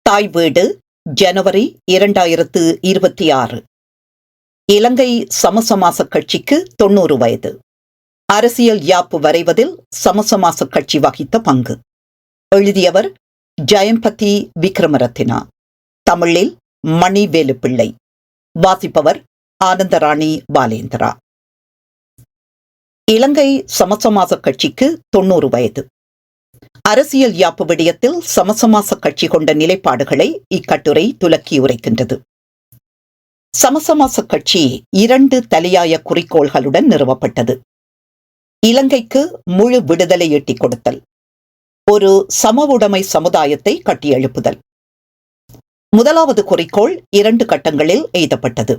தாய் வீடு ஜனவரி 2026. இலங்கை சமசமாச கட்சிக்கு 90 வயது. அரசியல் யாப்பு வரைவதில் சமசமாச கட்சி வகித்த பங்கு. எழுதியவர் ஜெயம்பதி விக்ரமரத்தினா. தமிழில் மணி வேலுப்பிள்ளை. வாசிப்பவர் ஆனந்தராணி பாலேந்திரா. இலங்கை சமசமாச கட்சிக்கு 90 வயது. அரசியல் யாப்பு விடயத்தில் சமசமாச கட்சி கொண்ட நிலைப்பாடுகளை இக்கட்டுரை துலக்கி உரைக்கின்றது. சமசமாச கட்சி 2 தலையாய குறிக்கோள்களுடன் நிறுவப்பட்டது. இலங்கைக்கு முழு விடுதலை எட்டிக் கொடுத்தல், ஒரு சமவுடைமை சமுதாயத்தை கட்டியெழுப்புதல். முதலாவது குறிக்கோள் 2 கட்டங்களில் எய்தப்பட்டது.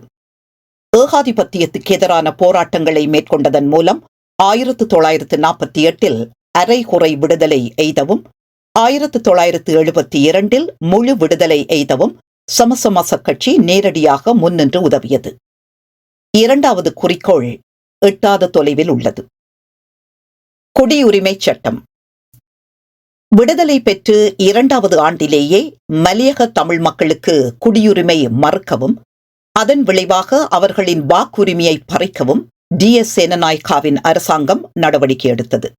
ஏகாதிபத்தியத்துக்கு எதிரான போராட்டங்களை மேற்கொண்டதன் மூலம் 1948 அரைகுறை விடுதலை எய்தவும், 1972 முழு விடுதலை எய்தவும் சமசமாச கட்சி நேரடியாக முன்னின்று உதவியது. இரண்டாவது குறிக்கோள் எட்டாத தொலைவில் உள்ளது. குடியுரிமை சட்டம். விடுதலை பெற்று 2வது ஆண்டிலேயே மலையக தமிழ் மக்களுக்கு குடியுரிமை மறுக்கவும், அதன் விளைவாக அவர்களின் வாக்குரிமையை பறிக்கவும் DS சேனநாயக்காவின் அரசாங்கம் நடவடிக்கை எடுத்தது.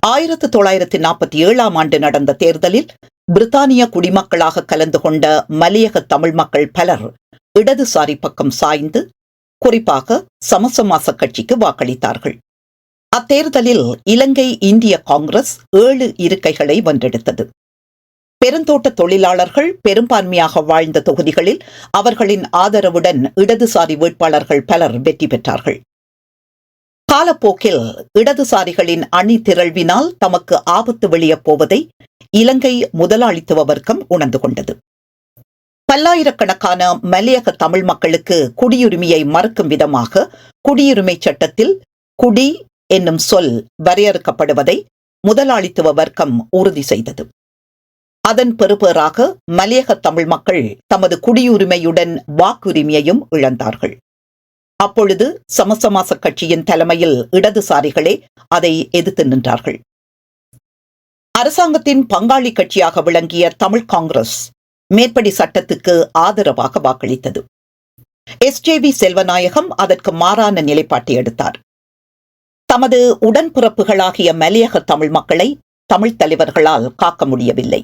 1947 நடந்த தேர்தலில் பிரித்தானிய குடிமக்களாக கலந்து கொண்ட மலையக தமிழ் மக்கள் பலர் இடதுசாரி பக்கம் சாய்ந்து, குறிப்பாக சமசமாச கட்சிக்கு வாக்களித்தார்கள். அத்தேர்தலில் இலங்கை இந்திய காங்கிரஸ் 7 இருக்கைகளை வென்றெடுத்தது. பெருந்தோட்ட தொழிலாளர்கள் பெரும்பான்மையாக வாழ்ந்த தொகுதிகளில் அவர்களின் ஆதரவுடன் இடதுசாரி வேட்பாளர்கள் பலர் வெற்றி பெற்றார்கள். காலப்போக்கில் இடதுசாரிகளின் அணி திரள்வினால் தமக்கு ஆபத்து வெளியப் போவதை இலங்கை முதலாளித்துவ வர்க்கம் உணர்ந்து கொண்டது. பல்லாயிரக்கணக்கான மலையக தமிழ் மக்களுக்கு குடியுரிமையை மறுக்கும் விதமாக குடியுரிமை சட்டத்தில் குடி என்னும் சொல் வரையறுக்கப்படுவதை முதலாளித்துவ வர்க்கம் உறுதி செய்தது. அதன் பெறுபேறாக மலையக தமிழ் மக்கள் தமது குடியுரிமையுடன் வாக்குரிமையையும் இழந்தார்கள். அப்பொழுது சமசமாச கட்சியின் தலைமையில் இடதுசாரிகளே அதை எதிர்த்து நின்றார்கள். அரசாங்கத்தின் பங்காளி கட்சியாக விளங்கிய தமிழ் காங்கிரஸ் மேற்படி சட்டத்துக்கு ஆதரவாக வாக்களித்தது. SJV செல்வநாயகம் அதற்கு மாறான நிலைப்பாட்டை எடுத்தார். தமது உடன்பிறப்புகளாகிய மலையக தமிழ் மக்களை தமிழ் தலைவர்களால் காக்க முடியவில்லை.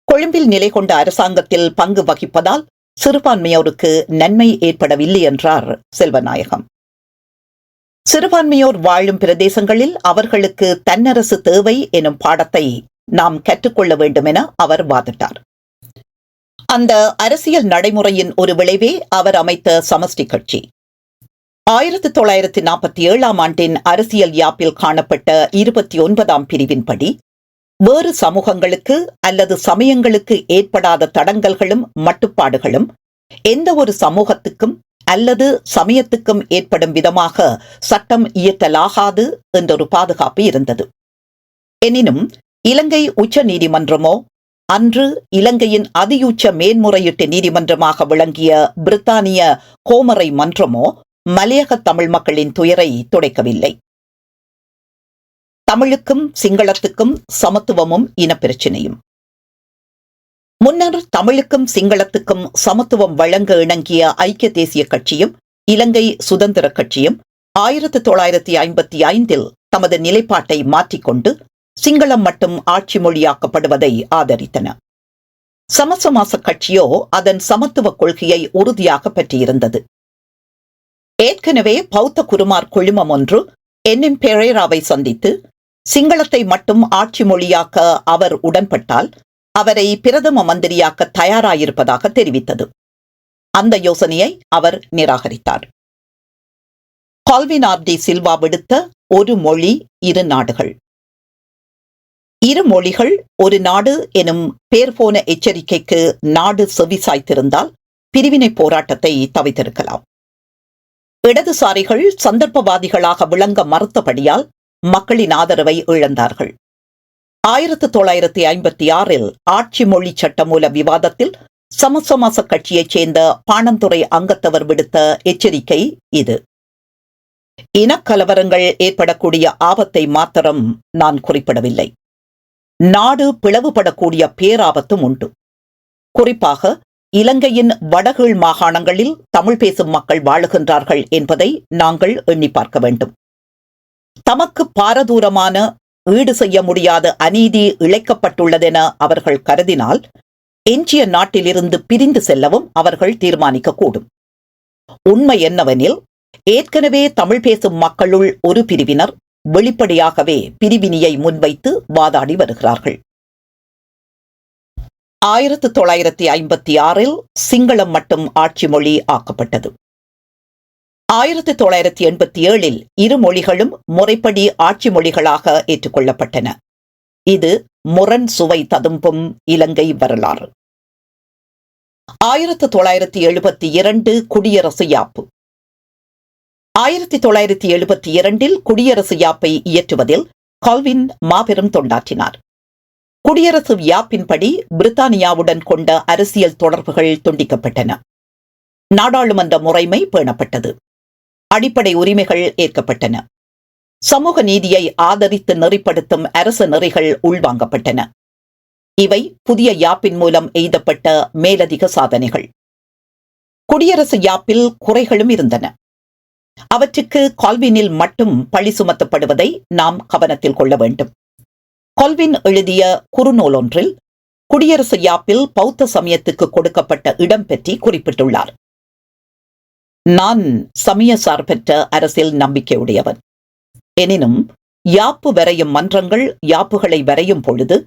கொழும்பில் நிலை கொண்ட அரசாங்கத்தில் பங்கு வகிப்பதால் சிறுபான்மையோருக்கு நன்மை ஏற்படவில்லை என்றார் செல்வநாயகம். சிறுபான்மையோர் வாழும் பிரதேசங்களில் அவர்களுக்கு தன்னரசு தேவை எனும் பாடத்தை நாம் கற்றுக்கொள்ள வேண்டும் என அவர் வாதிட்டார். அந்த அரசியல் நடைமுறையின் ஒரு விளைவே அவர் அமைத்த சமஷ்டி கட்சி. 1947 அரசியல் யாப்பில் காணப்பட்ட 29ஆம் பிரிவின்படி வேறு சமூகங்களுக்கு அல்லது சமயங்களுக்கு ஏற்படாத தடங்கல்களும் மட்டுப்பாடுகளும் எந்த ஒரு சமூகத்துக்கும் அல்லது சமயத்துக்கும் ஏற்படும் விதமாக சட்டம் இயற்றலாகாது என்றொரு பாதுகாப்பு இருந்தது. எனினும் இலங்கை உச்ச நீதிமன்றமோ, அன்று இலங்கையின் அதியுச்ச மேன்முறையீட்டு நீதிமன்றமாக விளங்கிய பிரித்தானிய கோமரை மன்றமோ மலையக தமிழ் மக்களின் துயரை துடைக்கவில்லை. தமிழுக்கும் சிங்களத்துக்கும் சமத்துவமும் இனப்பிரச்சினையும். முன்னர் தமிழுக்கும் சிங்களத்துக்கும் சமத்துவம் வழங்க இணங்கிய ஐக்கிய தேசிய கட்சியும் இலங்கை சுதந்திர கட்சியும் 1955 தமது நிலைப்பாட்டை மாற்றிக்கொண்டு சிங்களம் மட்டும் ஆட்சி மொழியாக்கப்படுவதை ஆதரித்தன. சமசமாச கட்சியோ அதன் சமத்துவ கொள்கையை உறுதியாக பற்றியிருந்தது. ஏற்கனவே பௌத்த குருமார் குழுமம் ஒன்று NM பெரேராவை சந்தித்து சிங்களத்தை மட்டும் ஆட்சி மொழியாக்க அவர் உடன்பட்டால் அவரை பிரதம மந்திரியாக்க தயாராயிருப்பதாக தெரிவித்தது. அந்த யோசனையை அவர் நிராகரித்தார். கால்வின் RD சில்வா விடுத்த ஒரு மொழி இரு நாடுகள். இரு மொழிகள் ஒரு நாடு எனும் பேர் போன எச்சரிக்கைக்கு நாடு செவிசாய்த்திருந்தால் பிரிவினை போராட்டத்தை தவிர்த்திருக்கலாம். இடதுசாரிகள் சந்தர்ப்பவாதிகளாக விளங்க மறுத்தபடியால் மக்களின் ஆதரவை இழந்தார்கள். 1956 ஆட்சி மொழி சட்டமூல விவாதத்தில் சமசமாச கட்சியைச் சேர்ந்த பாணந்துறை அங்கத்தவர் விடுத்த எச்சரிக்கை இது. இனக்கலவரங்கள் ஏற்படக்கூடிய ஆபத்தை மாத்திரம் நான் குறிப்பிடவில்லை. நாடு பிளவுபடக்கூடிய பேராபத்தும் உண்டு. குறிப்பாக இலங்கையின் வடகீழ் மாகாணங்களில் தமிழ் பேசும் மக்கள் வாழுகின்றார்கள் என்பதை நாங்கள் எண்ணி பார்க்க வேண்டும். தமக்கு பாரதூரமான ஈடு செய்ய முடியாத அநீதி இழைக்கப்பட்டுள்ளதென அவர்கள் கருதினால் எஞ்சிய நாட்டிலிருந்து பிரிந்து செல்லவும் அவர்கள் தீர்மானிக்கக்கூடும். உண்மை என்னவெனில், ஏற்கனவே தமிழ் பேசும் மக்களுள் ஒரு பிரிவினர் வெளிப்படையாகவே பிரிவினையை முன்வைத்து வாதாடி வருகிறார்கள். 1956 சிங்களம் மட்டும் ஆட்சி மொழி ஆக்கப்பட்டது. 1987 இரு மொழிகளும் முறைப்படி ஆட்சி மொழிகளாக ஏற்றுக்கொள்ளப்பட்டன. இது முரண் சுவை ததும்பும் இலங்கை வரலாறு. 1972 குடியரசு யாப்பு. 1972 குடியரசு யாப்பை இயற்றுவதில் கால்வின் மாபெரும் தொண்டாற்றினார். குடியரசு யாப்பின்படி பிரித்தானியாவுடன் கொண்ட அரசியல் தொடர்புகள் துண்டிக்கப்பட்டன. நாடாளுமன்ற முறைமை பேணப்பட்டது. அடிப்படை உரிமைகள் ஏற்கப்பட்டன. சமூக நீதியை ஆதரித்து நெறிப்படுத்தும் அரச நெறிகள் உள்வாங்கப்பட்டன. இவை புதிய யாப்பின் மூலம் எய்தப்பட்ட மேலதிக சாதனைகள். குடியரசு யாப்பில் குறைகளும் இருந்தன. அவற்றுக்கு கால்வினில் மட்டும் பழி சுமத்தப்படுவதை நாம் கவனத்தில் கொள்ள வேண்டும். கால்வின் எழுதிய குறுநூல் ஒன்றில் குடியரசு யாப்பில் பௌத்த சமயத்துக்கு கொடுக்கப்பட்ட இடம் பற்றி குறிப்பிட்டுள்ளார். நான் சமய சார்பற்ற அரசியல் நம்பிக்கையுடையவன். எனினும் யாப்பு வரையும் மன்றங்கள் யாப்புகளை வரையும் பொழுது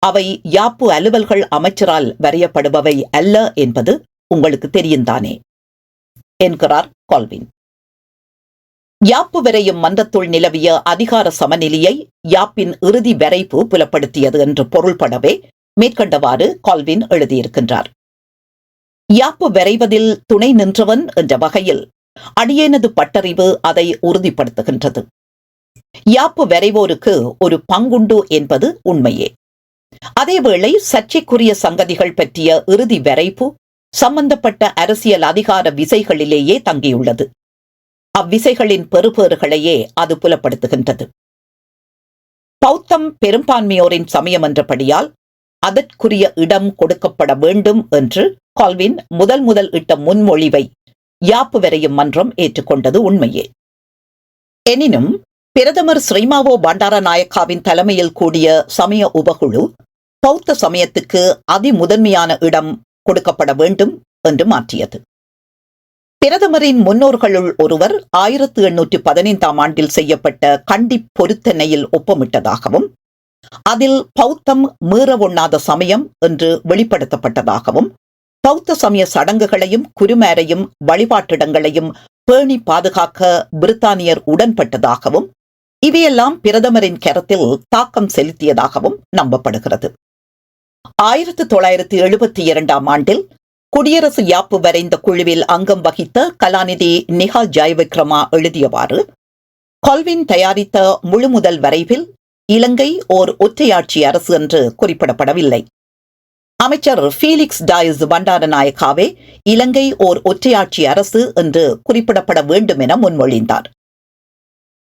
அவை யாப்பு அலுவல்கள் அமைச்சரால் வரையப்படுபவை அல்ல என்பது உங்களுக்கு தெரியுந்தானே என்கிறார் கால்வின். யாப்பு வரையும் மன்றத்துள் நிலவிய அதிகார சமநிலையை யாப்பின் இறுதி வரைப்பு புலப்படுத்தியது என்று பொருள்படவே மேற்கண்டவாறு கால்வின் எழுதியிருக்கின்றார். யாப்பு வரைவதில் துணை நின்றவன் என்ற வகையில் அடியேனது பட்டறிவு அதை உறுதிப்படுத்துகின்றது. யாப்பு வரைவோருக்கு ஒரு பங்குண்டு என்பது உண்மையே. அதேவேளை சர்ச்சைக்குரிய சங்கதிகள் பற்றிய இறுதி வரைப்பு சம்பந்தப்பட்ட அரசியல் அதிகார விசைகளிலேயே தங்கியுள்ளது. அவ்விசைகளின் பெறுபேறுகளையே அது புலப்படுத்துகின்றது. பௌத்தம் பெரும்பான்மையோரின் சமயம் என்றபடியால் அதற்குரிய இடம் கொடுக்கப்பட வேண்டும் என்று கால்வின் முதல் இட்ட முன்மொழிவை யாப்பு வரையும் மன்றம் ஏற்றுக்கொண்டது உண்மையே. எனினும் பிரதமர் ஸ்ரீமாவோ பண்டாரநாயக்காவின் தலைமையில் கூடிய சமய உபகுழு பௌத்த சமயத்துக்கு அதிமுதன்மையான இடம் கொடுக்கப்பட வேண்டும் என்று மாற்றியது. பிரதமரின் முன்னோர்களுள் ஒருவர் 1815 செய்யப்பட்ட கண்டி பொருத்தனையில் ஒப்பமிட்டதாகவும் அதில் பௌத்தம் மீறவொண்ணாத சமயம் என்று வெளிப்படுத்தப்பட்டதாகவும் பௌத்த சமய சடங்குகளையும் குருமாரையும் வழிபாட்டிடங்களையும் பேணி பாதுகாக்க பிரித்தானியர் உடன்பட்டதாகவும் இவையெல்லாம் பிரதமரின் கருத்தில் தாக்கம் செலுத்தியதாகவும் நம்பப்படுகிறது. 1972 குடியரசு யாப்பு வரைந்த குழுவில் அங்கம் வகித்த கலாநிதி நிஹால் ஜெயவிக்ரமா எழுதியவாறு, கால்வின் தயாரித்த முழுமுதல் வரைவில் இலங்கை ஓர் ஒற்றையாட்சி அரசு என்று குறிப்பிடப்படவில்லை. அமைச்சர் ஃபீலிக்ஸ் டாயஸ் பண்டாரநாயக்காவே இலங்கை ஓர் ஒற்றையாட்சி அரசு என்று குறிப்பிடப்பட வேண்டும் என முன்மொழிந்தார்.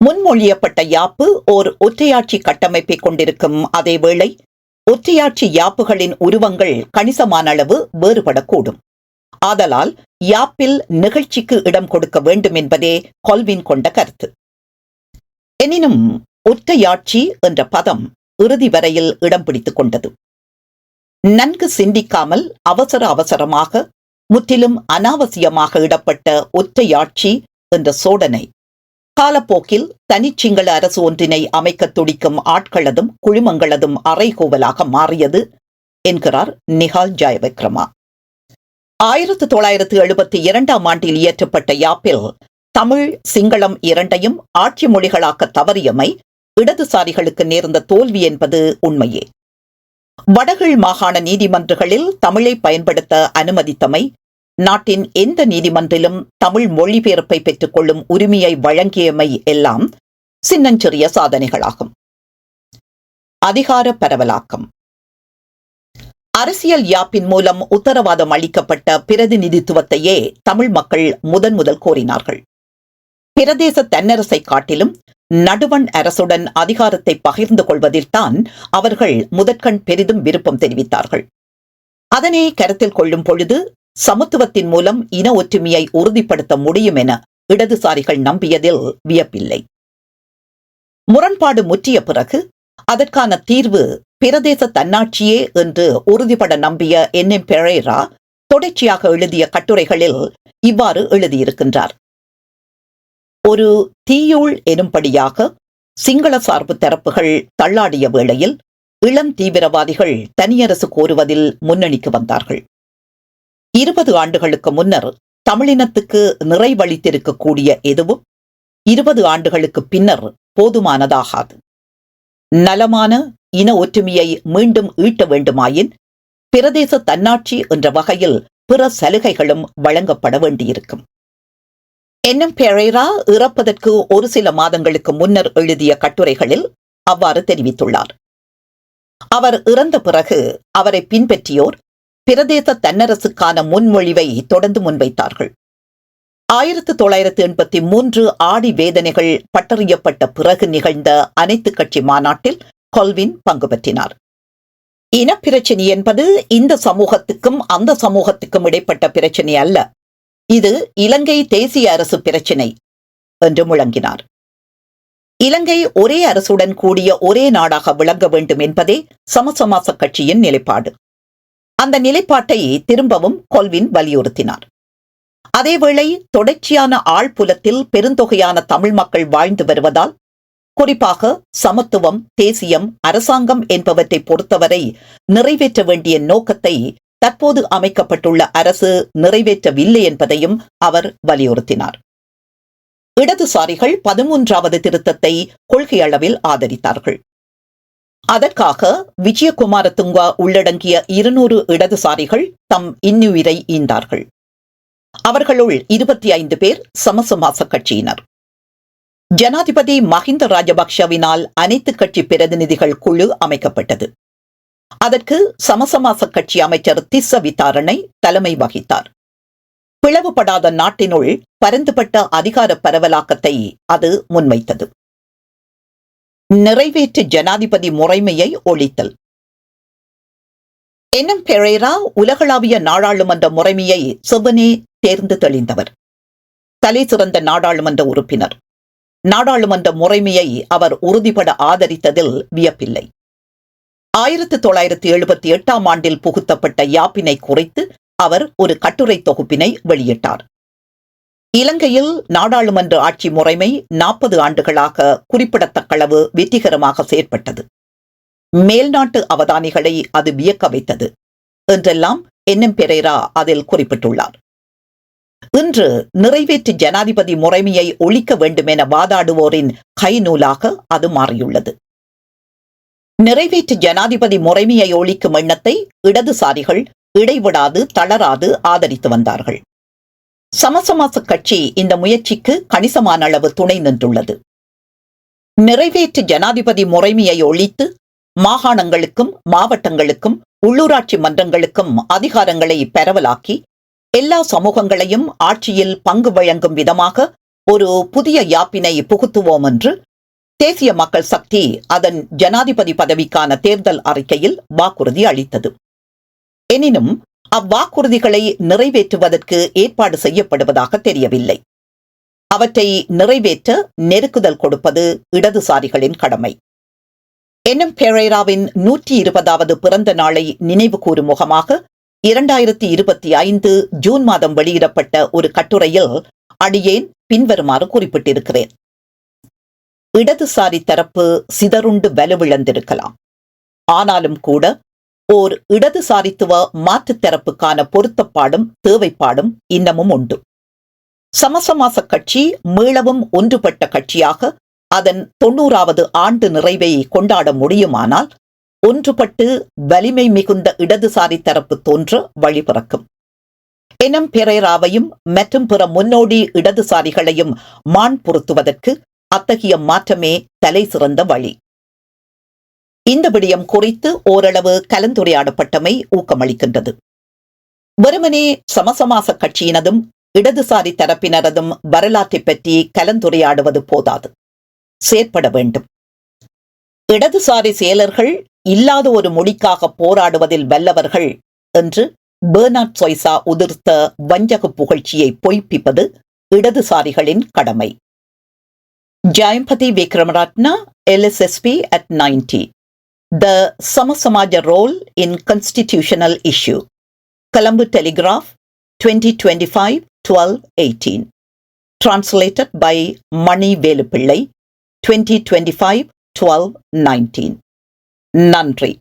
முன்மொழியப்பட்ட யாப்பு ஓர் ஒற்றையாட்சி கட்டமைப்பை கொண்டிருக்கும் அதேவேளை ஒற்றையாட்சி யாப்புகளின் உருவங்கள் கணிசமான அளவு வேறுபடக்கூடும். ஆதலால் யாப்பில் நிகழ்ச்சிக்கு இடம் கொடுக்க வேண்டும் என்பதே கால்வின் கொண்ட கருத்து. எனினும் ஒற்றையாட்சி என்ற பதம் இறுதி வரையில் இடம் பிடித்துக் கொண்டது. நன்கு சிந்திக்காமல் அவசரமாக முற்றிலும் அனாவசியமாக இடப்பட்ட ஒற்றையாட்சி என்ற சோடனை காலப்போக்கில் தனிச்சிங்கள அரசு ஒன்றினை அமைக்க துடிக்கும் ஆட்களதும் குழுமங்களதும் அறைகூவலாக மாறியது என்கிறார் நிஹால் ஜெயவிக்ரமா. 1972 இயற்றப்பட்ட யாப்பில் தமிழ் சிங்களம் இரண்டையும் ஆட்சி மொழிகளாக்க தவறியமை இடதுசாரிகளுக்கு நேர்ந்த தோல்வி என்பது உண்மையே. வடகீழ் மாகாண நீதிமன்றங்களில் தமிழை பயன்படுத்த அனுமதித்தமை நாட்டின் எந்த நீதிமன்றிலும் தமிழ் மொழிபெயர்ப்பை பெற்றுக் கொள்ளும் உரிமையை வழங்கியமை எல்லாம் சின்னஞ்சிறிய சாதனைகளாகும். அதிகார பரவலாக்கம். அரசியல் யாப்பின் மூலம் உத்தரவாதம் அளிக்கப்பட்ட பிரதிநிதித்துவத்தையே தமிழ் மக்கள் முதல் கோரினார்கள். பிரதேச தன்னரசை காட்டிலும் நடுவண் அரசுடன் அதிகாரத்தை பகிர்ந்து கொள்வதில்தான் அவர்கள் முதற்கண் பெரிதும் விருப்பம் தெரிவித்தார்கள். அதனை கருத்தில் கொள்ளும் பொழுது சமத்துவத்தின் மூலம் இன ஒற்றுமையை உறுதிப்படுத்த முடியும் என இடதுசாரிகள் நம்பியதில் வியப்பில்லை. முரண்பாடு முற்றிய பிறகு அதற்கான தீர்வு பிரதேச தன்னாட்சியே என்று உறுதிபட நம்பிய என்.எம். பெரேரா தொடர்ச்சியாக எழுதிய கட்டுரைகளில் இவ்வாறு எழுதியிருக்கின்றார். ஒரு தீயுள் எனும்படியாக சிங்கள சார்பு தரப்புகள் தள்ளாடிய வேளையில் இளம் தீவிரவாதிகள் தனியரசு கோருவதில் முன்னணிக்கு வந்தார்கள். 20 ஆண்டுகளுக்கு முன்னர் தமிழினத்துக்கு நிறைவளித்திருக்கக்கூடிய எதுவும் 20 ஆண்டுகளுக்கு பின்னர் போதுமானதாகாது. நலமான இன ஒற்றுமையை மீண்டும் ஈட்ட வேண்டுமாயின் பிரதேச தன்னாட்சி என்ற வகையில் பிற சலுகைகளும் வழங்கப்பட வேண்டியிருக்கும். என்.எம். பெரேரா இறப்பதற்கு ஒரு சில மாதங்களுக்கு முன்னர் எழுதிய கட்டுரைகளில் அவ்வாறு தெரிவித்துள்ளார். அவர் இறந்த பிறகு அவரை பின்பற்றியோர் பிரதேச தன்னரசுக்கான முன்மொழிவை தொடர்ந்து முன்வைத்தார்கள். 1983 ஆடி வேதனைகள் பட்டறியப்பட்ட பிறகு நிகழ்ந்த அனைத்து கட்சி மாநாட்டில் கொல்வின் பங்கு பெற்றினார். இனப்பிரச்சினை என்பது இந்த சமூகத்துக்கும் அந்த சமூகத்துக்கும் இடைப்பட்ட பிரச்சினை அல்ல, இது இலங்கை தேசிய அரசு பிரச்சினை என்று முழங்கினார். இலங்கை ஒரே அரசுடன் கூடிய ஒரே நாடாக விளங்க வேண்டும் என்பதே சமசமாச கட்சியின் நிலைப்பாடு. அந்த நிலைப்பாட்டை திரும்பவும் கொல்வின் வலியுறுத்தினார். அதேவேளை தொடர்ச்சியான ஆழ்புலத்தில் பெருந்தொகையான தமிழ் மக்கள் வாழ்ந்து வருவதால், குறிப்பாக சமத்துவம், தேசியம், அரசாங்கம் என்பவற்றை பொறுத்தவரை நிறைவேற்ற வேண்டிய நோக்கத்தை தற்போது அமைக்கப்பட்டுள்ள அரசு நிறைவேற்றவில்லை என்பதையும் அவர் வலியுறுத்தினார். இடதுசாரிகள் 13வது திருத்தத்தை கொள்கையளவில் ஆதரித்தார்கள். அதற்காக விஜயகுமாரதுங்க உள்ளடங்கிய 200 இடதுசாரிகள் தம் இன்னுயிரை ஈந்தார்கள். அவர்களுள் 25 பேர் சமசமாச கட்சியினர். ஜனாதிபதி மஹிந்த ராஜபக்ஷவினால் அனைத்து கட்சி பிரதிநிதிகள் குழு அமைக்கப்பட்டது. அதற்கு சமசமாச கட்சி அமைச்சர் திஸ்ஸ விதாரணை தலைமை வகித்தார். பிளவுபடாத நாட்டினுள் பரந்துபட்ட அதிகார பரவலாக்கத்தை அது முன்வைத்தது. நிறைவேற்று ஜனாதிபதி முறைமையை ஒழித்தல். என்.எம். பெரேரா உலகளாவிய நாடாளுமன்ற முறைமையை செவ்வனே தேர்ந்து தெளிந்தவர். தலைசிறந்த நாடாளுமன்ற உறுப்பினர். நாடாளுமன்ற முறைமையை அவர் உறுதிபட ஆதரித்ததில் வியப்பில்லை. 1978ஆம் ஆண்டில் புகுத்தப்பட்ட யாப்பினை குறித்து அவர் ஒரு கட்டுரை தொகுப்பினை வெளியிட்டார். இலங்கையில் நாடாளுமன்ற ஆட்சி முறைமை 40 ஆண்டுகளாக குறிப்பிடத்தக்களவு வெற்றிகரமாக செயற்பட்டது. மேல்நாட்டு அவதானிகளை அது வியக்க வைத்தது என்றெல்லாம் என்.எம். பெரேரா அதில் குறிப்பிட்டுள்ளார். இன்று நிறைவேற்று ஜனாதிபதி முறைமையை ஒழிக்க வேண்டுமென வாதாடுவோரின் கைநூலாக அது மாறியுள்ளது. நிறைவேற்று ஜனாதிபதி முறைமையை ஒழிக்கும் எண்ணத்தை இடதுசாரிகள் இடைவிடாது தளராது ஆதரித்து வந்தார்கள். சமசமாச கட்சி இந்த முயற்சிக்கு கணிசமான அளவு துணை நின்றுள்ளது. நிறைவேற்று ஜனாதிபதி முறைமையை ஒழித்து மாகாணங்களுக்கும் மாவட்டங்களுக்கும் உள்ளூராட்சி மன்றங்களுக்கும் அதிகாரங்களை பரவலாக்கி எல்லா சமூகங்களையும் ஆட்சியில் பங்கு வழங்கும் விதமாக ஒரு புதிய யாப்பினை புகுத்துவோம் என்று தேசிய மக்கள் சக்தி அதன் ஜனாதிபதி பதவிக்கான தேர்தல் அறிக்கையில் வாக்குறுதி அளித்தது. எனினும் அவ்வாக்குறுதிகளை நிறைவேற்றுவதற்கு ஏற்பாடு செய்யப்படுவதாக தெரியவில்லை. அவற்றை நிறைவேற்ற நெருக்குதல் கொடுப்பது இடதுசாரிகளின் கடமை. என்.எம். பெரேராவின் 120வது பிறந்த நாளை நினைவு கூறும் முகமாக 2025 ஜூன் மாதம் வெளியிடப்பட்ட ஒரு கட்டுரையில் அடியேன் பின்வருமாறு குறிப்பிட்டிருக்கிறேன். இடதுசாரி தரப்பு சிதறுண்டு வலுவிழந்திருக்கலாம். ஆனாலும் கூட ஓர் இடதுசாரித்துவ மாற்றுத் தரப்புக்கான பொருத்தப்பாடும் தேவைப்பாடும் இன்னமும் உண்டு. சமசமாச கட்சி மீளவும் ஒன்றுபட்ட கட்சியாக அதன் 90வது ஆண்டு நிறைவை கொண்டாட முடியுமானால் ஒன்றுபட்டு வலிமை மிகுந்த இடதுசாரி தரப்பு தோன்ற வழிபிறக்கும். என்.எம். பெரேராவையும் மற்றும் பிற முன்னோடி இடதுசாரிகளையும் மான் பொருத்துவதற்கு அத்தகைய மாற்றமே தலை சிறந்த வழி. இந்த விடயம் குறித்து ஓரளவு கலந்துரையாடப்பட்டமை ஊக்கமளிக்கின்றது. வெறுமனே சமசமாச கட்சியினதும் இடதுசாரி தரப்பினரதும் வரலாற்றை பற்றி கலந்துரையாடுவது போதாது, செயற்பட வேண்டும். இடதுசாரி செயலர்கள் இல்லாத ஒரு மொழிக்காக போராடுவதில் வல்லவர்கள் என்று பெர்னார்ட் சொய்சா உதிர்த்த வஞ்சக புகழ்ச்சியை பொய்ப்பிப்பது இடதுசாரிகளின் கடமை. Jayapati Vikramaratna, LSSP at 90. The Samasamaja role in constitutional issue. Colombo Telegraph, 2025-12-18. Translated by Mani Velupillai, 2025-12-19. நன்றி.